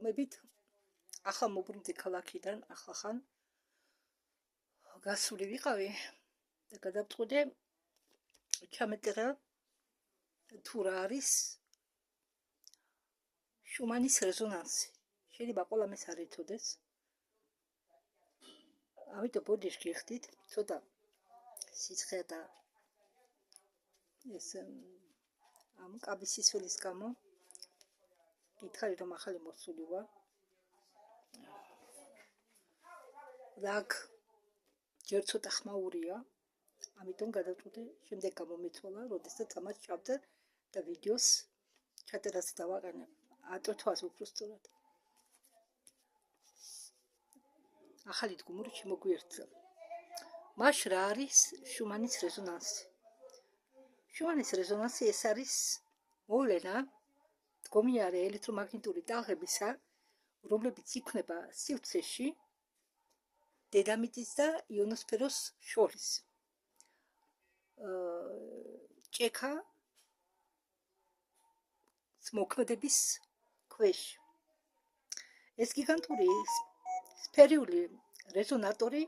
მოგესალმებით. ახლა მოbrunდი ქალაქიდან, ახლახან გასული ვიყავი და გადავწყვიტე ჩამეტყერა თუ რა არის შუმანის რეზონანსი. შეიძლება ყველამ ეს არ იცოდეს. ამიტომ ბოდიში გიხდით, ცოტა სიცხე და ეს ამ კაბის სისვლის გამო გითხარი რომ ახალი მოსული ვარ. და ჯერ ცოტა ხმაურია, ამიტომ გადავწყვიტე შემდეგ გამომეცვალა, როდესაც ამას ჩავწერ და ვიდეოს ჩაწერას დავაყენებ. ატვირთვას უფრო სწორად. ახალი დგუმური შემოგვიერთდა. მაშ რა არის შუმანის რეზონანსი? შუმანის რეზონანსი ეს არის მოვლენა დგომიარე ელექტრომაგნიტური ტალღებისა, რომლებიც იქმნება სივრცეში დედამიწის და იონოსფეროს შორის. ჭექა მოქმედების ქვეშ. ეს გიგანტური სფერიული რეზონატორი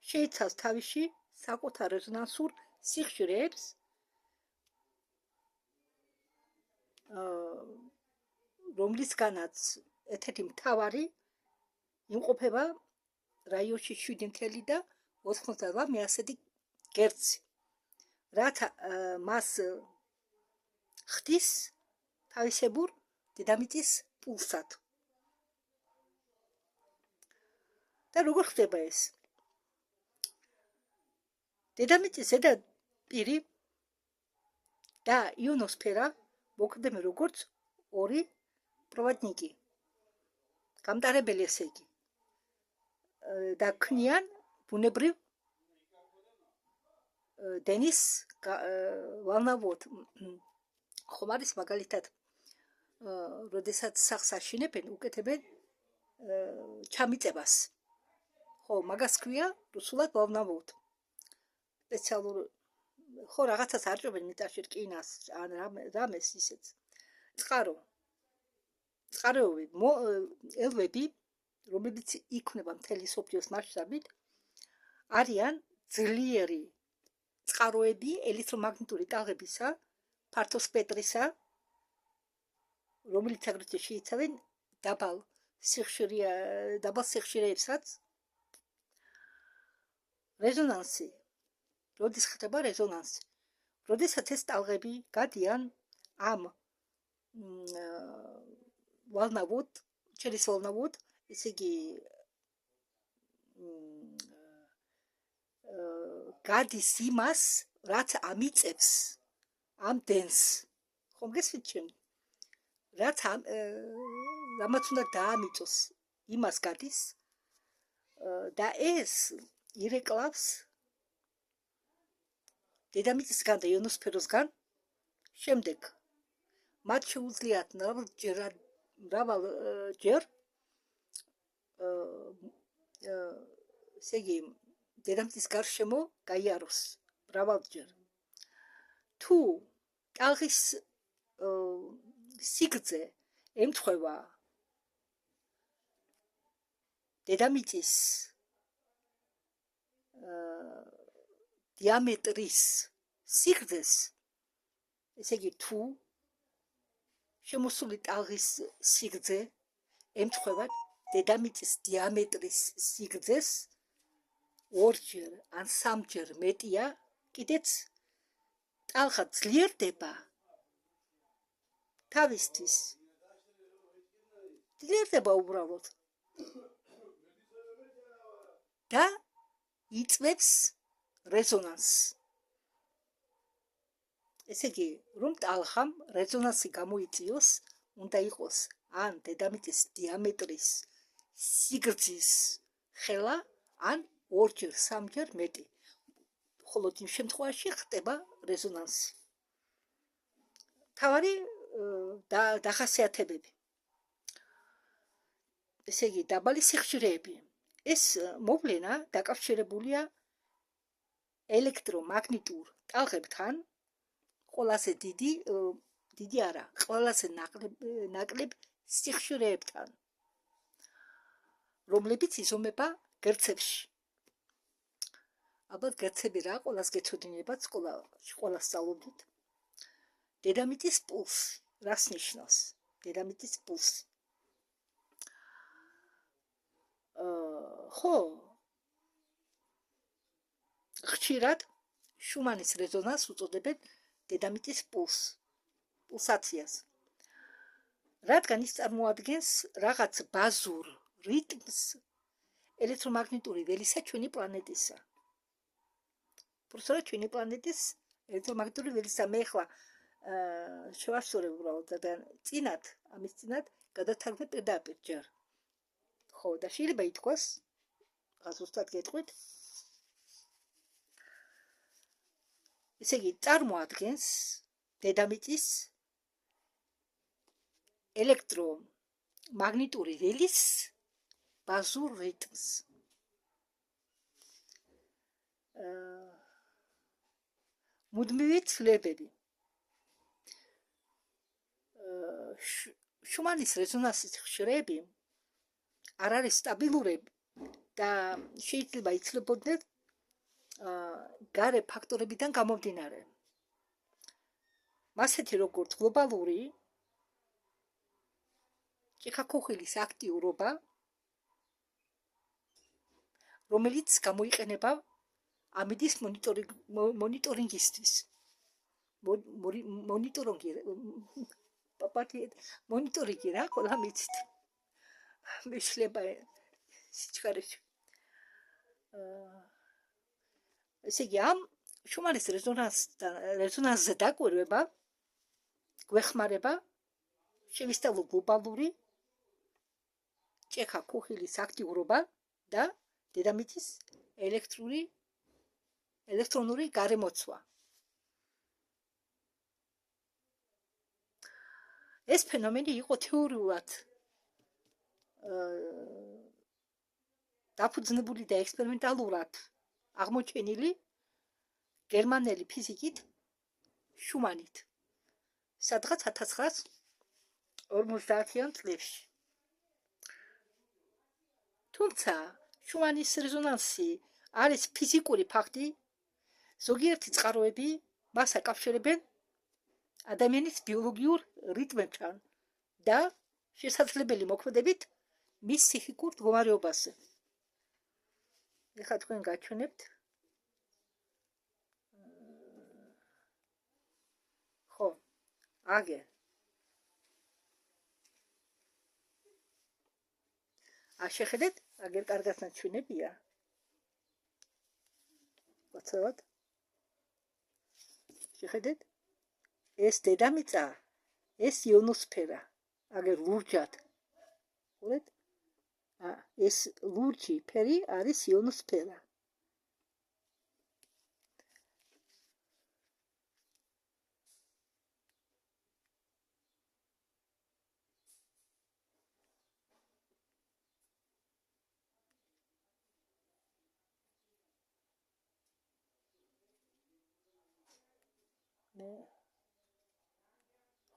შეიცავს თავში საკუთარ რეზონანსურ სიხშირეებს, რომლისგანაც ერთ-ერთი მთავარი იმყოფება რაიონში 7.88 გერცი, რათა მას ხდის თავისებურ დედამიწის პულსად. და როგორ ხდება ეს? დედამიწის ზედაპირი და იონოსფერა მოქმედებენ როგორც ორი პროვოდნიკი, გამტარებელი ესე იგი. და ქმნიან ბუნებრივ დენის ვალნავოდ. ხომ არის მაგალითად, როდესაც სახლს აშენებენ, უკეთებენ ჩამიწებას. ხო, მაგას ქვია რუსულად ვალნავოდ. სპეციალურ ხო რაღაცას არჭობენ მიწაში რკინას, ან რამეს ისეც. წყაროები, ელვები, რომლებიც იქმნება მთელი მსოფლიოს მასშტაბით, არიან ძლიერი წყაროები ელექტრომაგნიტური ტალღებისა, ფართო სპექტრისა, რომელიც აგრეთვე შეიცავენ დაბალ სიხშირეებსაც. რეზონანსი. როდის ხდება რეზონანსი? როდესაც ეს ტალღები გადიან ამ ვალნავოდ, ჩერის ვალნავოდ, ესე იგი გადის იმას, რაც ამიწევს ამ დენს. ხომ გესმით ჩემი? რაც რამაც უნდა დაამიწოს, იმას გადის და ეს ირეკლავს დედამიწისგან და იონოსფეროსგან. შემდეგ მათ შეუძლიათ მრავალჯერ ესე იგი დედამიწის გარშემო გაიაროს მრავალჯერ. თუ ტალღის სიგრძე ემთხვევა დედამიწის დიამეტრის სიგრძეს, ესე იგი თუ შემოსული ტალღის სიგრძე ემთხვევა დედამიწის დიამეტრის სიგრძეს ორჯერ ან სამჯერ მეტია, კიდეც ტალღა ძლიერდება თავისთვის. ძლიერდება უბრალოდ და იწვევს რეზონანსს. ესე იგი, რომ ტალღამ რეზონანსი გამოიწვიოს, უნდა იყოს ან დედამიწის დიამეტრის სიგრძის ხელა, ან ორჯერ, სამჯერ მეტი. მხოლოდ იმ შემთხვევაში ხდება რეზონანსი. მთავარი დახასიათებები. ესე იგი, დაბალი სიხშირეები. ეს მოვლენა დაკავშირებულია ელექტრომაგნიტურ ტალღებთან, ყველაზე დიდი არა, ყველაზე ნაკლებ სიხშირეებთან, რომლებიც იზომება გერცებში. ალბათ გერცები რა, ყველას გეცოდინებათ სკოლაში, ყველა სწავლობდით. დედამიწის პულსი, რას ნიშნავს? დედამიწის პულსი. ხო, ხშირად შუმანის რეზონანსს უწოდებენ დედამიწის პულსაციას. რადგან ის წარმოადგენს რაღაც ბაზურ რიტმს ელექტრომაგნიტური ველისა ჩვენი პლანეტისა. პროფესორად ჩვენი პლანეტის ელექტრომაგნიტური ველისა მე ხლა შევასწორებ უბრალოდ და ამის წინათ გადავთარგმნე პირდაპირ ჯერ. ხო, და შეიძლება ითქვას, ზუსტად გეტყვით, ესე იგი წარმოადგენს დედამიწის ელექტრომაგნიტური ველის ბაზურ რიტმს. მუდმივი ცვლილებები. შუმანის რეზონანსის ხშირები არ არის სტაბილურები და შეიძლება იცვლებოდნენ გარე ფაქტორებიდან გამომდინარე. მასეთი როგორც გლობალური ჭიქაქუხილის აქტიურობა, რომელიც გამოიყენება ამიდის მონიტორინგისთვის. მონიტორინგი რა, ყველა მიცით. მიშლება სიჩქარეში. ესე იგი, ამ შუმანის რეზონანსზე დაკვირვება გვეხმარება შევისწავლო გლობალური ჭიქაქუხილის აქტიურობა და დედამიწის ელექტრონული გარემოცვა. ეს ფენომენი იყო თეორიულად დაფუძნებული და ექსპერიმენტალურად აღმოჩენილი გერმანელი ფიზიკით შუმანით, სადღაც 1950-იან წლებში. თუმცა შუმანის რეზონანსი არის ფიზიკური ფაქტი, ზოგიერთი წყაროები მას აკავშირებენ ადამიანის ბიოლოგიურ რიტმებთან და შესაძლებელი მოქმედებით მის ფსიქიკურ მდგომარეობაზე. ეხლა თქვენ გაჩვენებთ ხო, აგერ შეხედეთ, აგერ კარგად ნაჩვენებია. ვაცავად. შეხედეთ, ეს დედამიწა, ეს იონოსფერა, აგერ ლურჯად. ხურეთ? ეს ლურჯი ფერი არის იონოსფერა.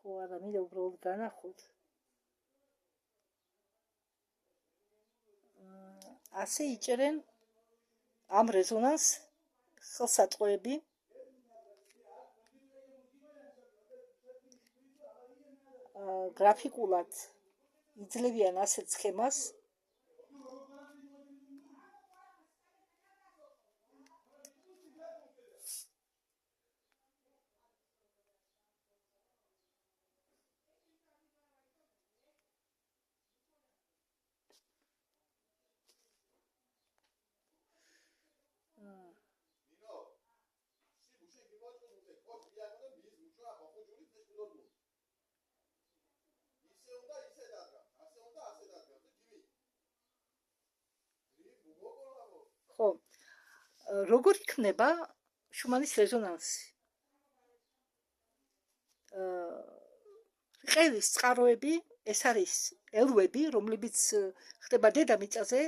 ხო, არა, მინდა უბრალოდ განახოთ. ასე იჭერენ ამ რეზონანს ხელსაწყოები გრაფიკულად იძლევიან ასეთ სქემას, ხო, როგორ იქნება შუმანის რეზონანსი? ყელის წყაროები, ეს არის ელვები, რომლებიც ხდება დედამიწაზე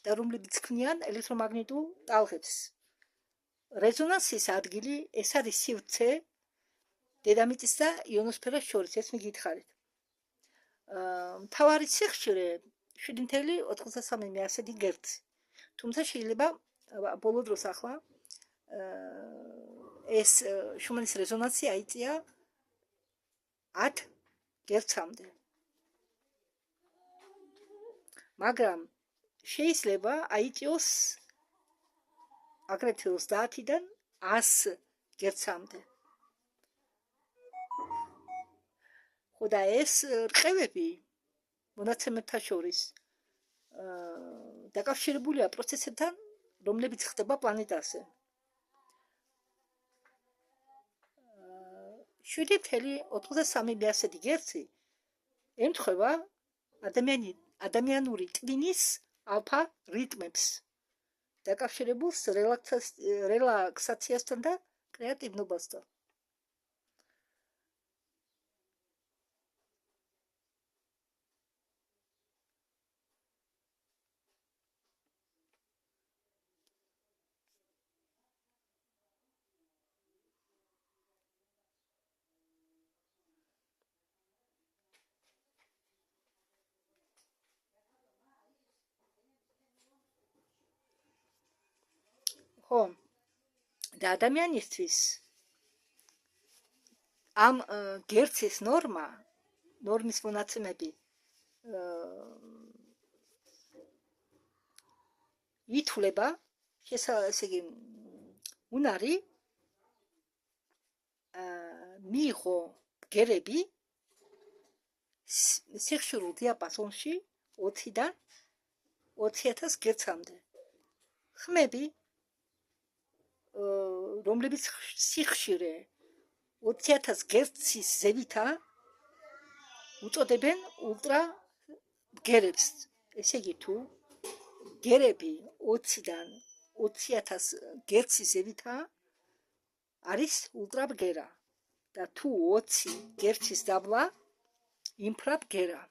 და რომლებიც ქმნიან ელექტრომაგნიტურ ტალღებს. რეზონანსის ადგილი, ეს არის სივრცე დედამიწის და იონოსფეროს შორის, ეს მიგითხარით. მთავარი სიხშირე 7.93 გერცი. თუმცა შეიძლება ბოლო დროს ახლა ეს შუმანის რეზონანსი აიწია 10 გერცამდე. მაგრამ შეიძლება აიწიოს აგრეთვე 30-დან 100 გერცამდე. ხო და ეს რყევები მონაცემებთან შორის დაკავშირებულია პროცესებთან, რომლებიც ხდება პლანეტაზე. 7.93 გერცი ემთხვევა ადამიანური ტვინის ალფა რიტმებს, დაკავშირებულს რელაქსაციასთან და კრეატივნობასთან. ხო და ადამიანისთვის ამ გერცის ნორმის მონაცემები ითვლება, ესე იგი უნარი მიიღო გერები სიხშირულ დიაპაზონში 20-დან 20,000 გერცამდე. ხმები რომლებიც სიხშირე 20,000 გერცის ზევითაა, უწოდებენ ულტრა გერებს. ესე იგი თუ გერები 20-დან 20,000 გერცის ზევითაა, არის ულტრა ბგერა და თუ 20 გერცის დაბლა, ინფრა ბგერა.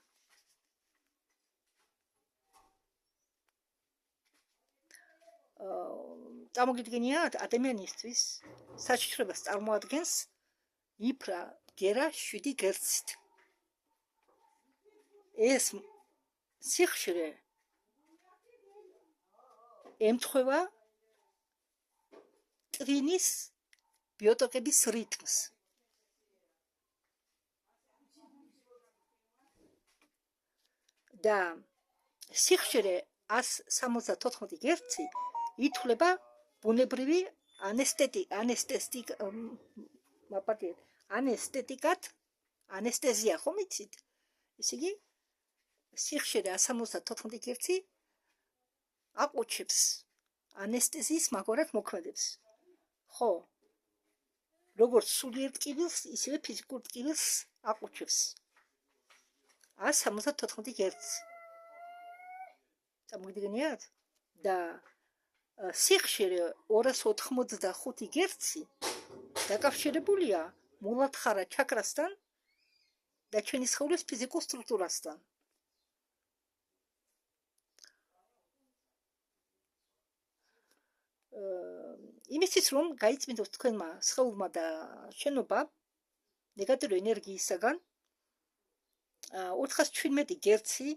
წარმოგიდგენიათ, ადამიანისთვის საჩუქრებას წარმოადგენს ინფრა ბგერა 7 გერცით. ეს სიხშირე ემთხვევა ტვინის ბიოტოკების რიტმს. და სიხშირე 174 გერცი ითვლება ბუნებრივი ანესტეზია, ხომ იცით? ესე იგი, სიხშირე 174 გერცი აყუჩებს ანესტეზიის მაგორად მოქმედებს. ხო, როგორც სულიერ ტკივილს, ისევე ფიზიკურ ტკივილს აყუჩებს. 174 გერცი. წარმოგიდგენიათ? და სიხშირე 285 გერცი დაკავშირებულია მულადხარა ჩაკრასთან და ჩვენი სხეულის ფიზიკურ სტრუქტურასთან. იმისთვის რომ გაიწმინდოს თქვენმა სხეულმა და შენობა ნეგატიური ენერგიისაგან 417 გერცი,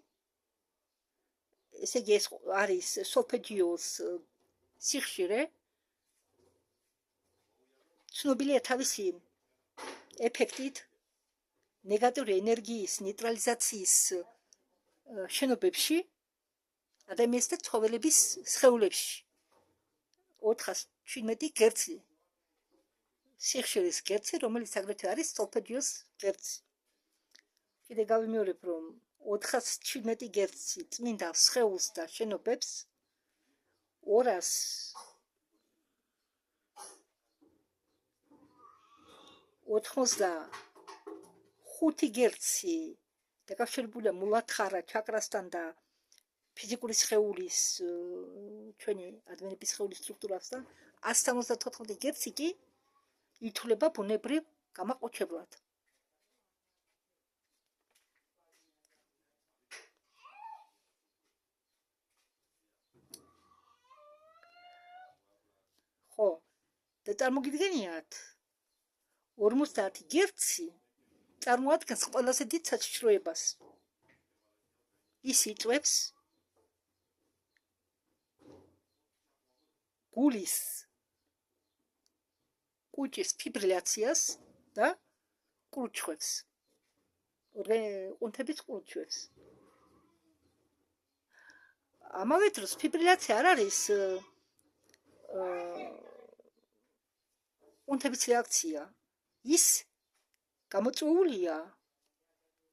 ესე იგი ეს არის სოლფეჯიოს სიხშირე, ცნობილია თავისი ეფექტით ნეგატიური ენერგიის ნეიტრალიზაციის შენობებში, ადამიანის და ცხოველების სხეულებში. 417 გერცი სიხშირის გერცი, რომელიც აგრეთვე არის სოლფეჯიოს გერცი. კიდე გავიმეორებ, რომ 417 გერცი წმინდა სხეულს და შენობებს, 285 გერცი დაკავშირებულია მულადხარა ჩაკრასთან და ფიზიკური სხეულის, ჩვენი ადამიანების სხეულის სტრუქტურასთან, 174 გერცი კი ითვლება ბუნებრივ გამაყუჩებლად. ხო, და წარმოგიდგენიათ, 50 გერცი წარმოადგენს ყველაზე დიდ საჩუქრებას. ის იწვევს გულის კუჭის ფიბრილაციას და კურჩხვევს. ყუნთების კურჩხვევს. ამავე დროს ფიბრილაცია არ არის ყუნთების რეაქცია. ის გამოწვეულია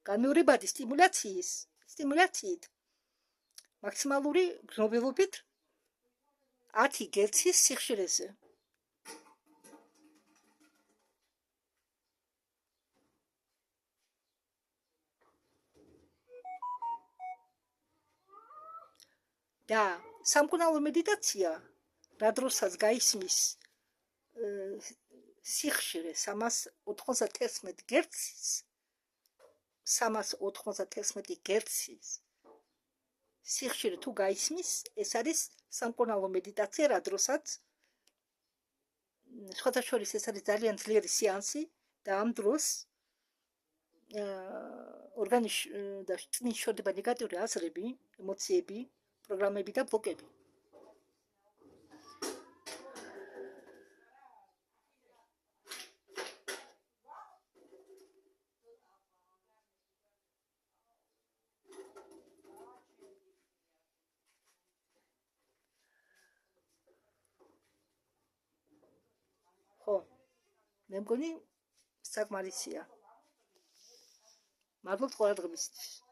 განმეორებადი სტიმულაციით მაქსიმალური გრძნობებით 10 გერცის სიხშირეზე. და სამკურნალო მედიტაცია რა დროსაც გაისმის სიხშირე 391 გერცის 391 გერცის სიხშირე თუ გაისმის, ეს არის სამკურნალო მედიტაცია, რა დროსაც სხვათაშორის ეს არის ძალიან ძლიერი სეანსი და ამ დროს ორგანიზმში და წინ შორდება ნეგატიური აზრები, ემოციები, პროგრამები და ბლოკები. ხო, მე მგონი საკმარისია. მადლობთ ყურადღებისთვის.